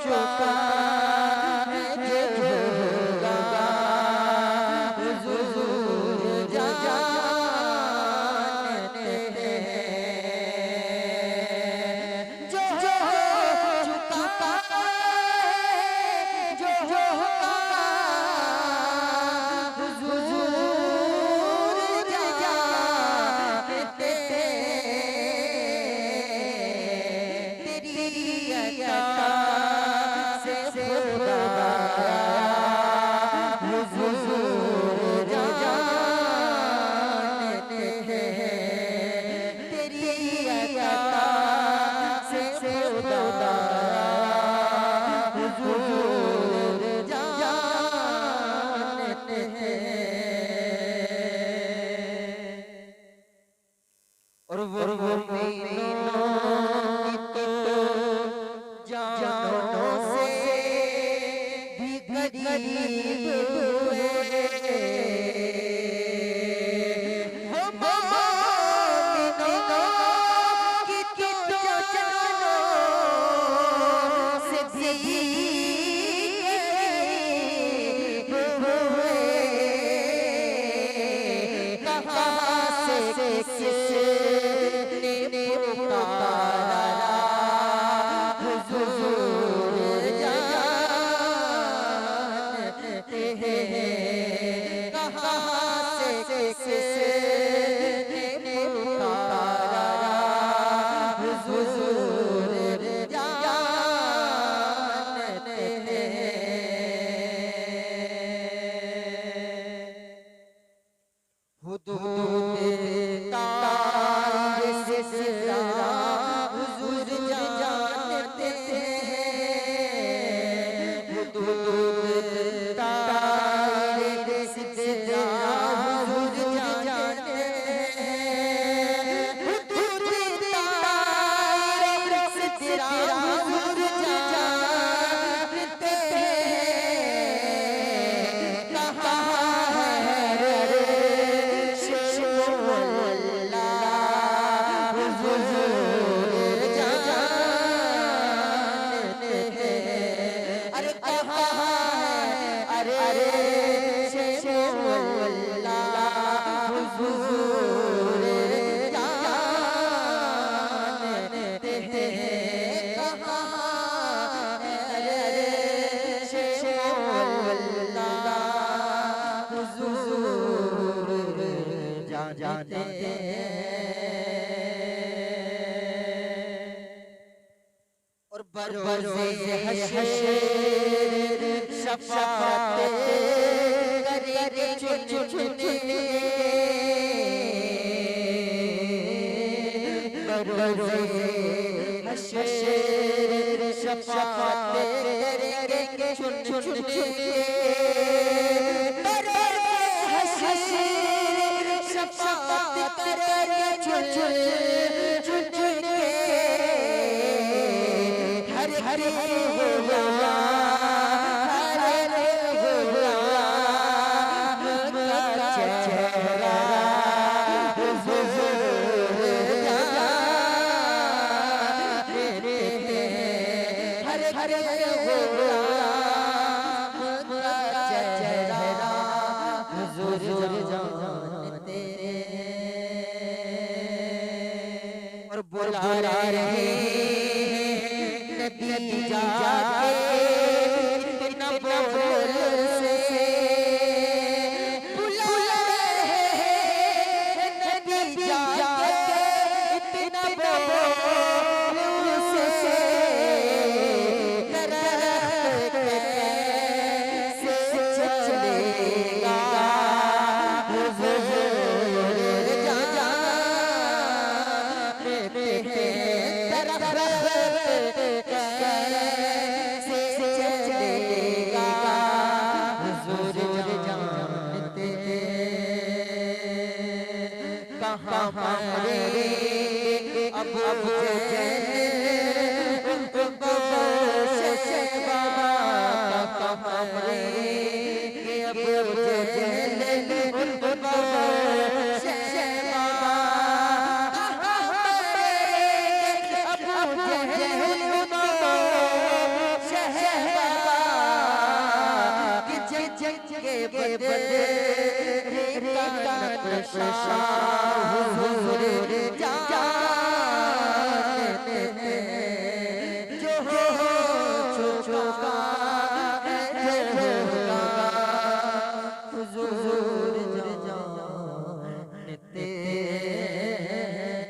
चुका है जो होगा हुजूर जानते हैं। जो चुका जो होगा हुजूर जानते हैं। तेरी अता से खुदा हुजूर जानते हैं। तेरी अता से खुदा हुजूर जानते हैं। और वो मीनों की तो जानों से भी करीब हुए। वो मोमिनों की तो जानों से भी करीब हुए। कहाँ से किसने पुकारा हुजूर जानते हैं। कहाँ से किसने पुकारा हुजूर जानते हैं। हुदूद तार सिलसिला हुजूर जानते हैं। हुदूद तार सिलसिला हुजूर जानते हैं। हुदूद तार सिलसिला हुजूर जानते हैं। कहाँ है जानते और बरोज़े हश्र शफ़ाअत करेंगे चुन चुन के। बरोज़े हश्र शफ़ाअत करेंगे चुन चुन के। शफ़ाअत करेंगे चुन चुन के। हरे हरे होला हरे होला उनका चेहरा हुजूर जानते हैं। हरे हरे होला उनका चेहरा हुजूर जानते हैं। और बुला रहे नबी जाके इतना बोल से बुला रहे नबी जाके इतना बोल से। दरख्त कैसे चलेगा हुजूर जानते हैं। दरख्त कैसे चलेगा हुजूर जानते हैं। कहाँ हमारे अबू जहल उनको बाबा कहाँ हमारे अबू जहल उनको बाबा अबू जहल जिनके बदे का नक्शा हुजूर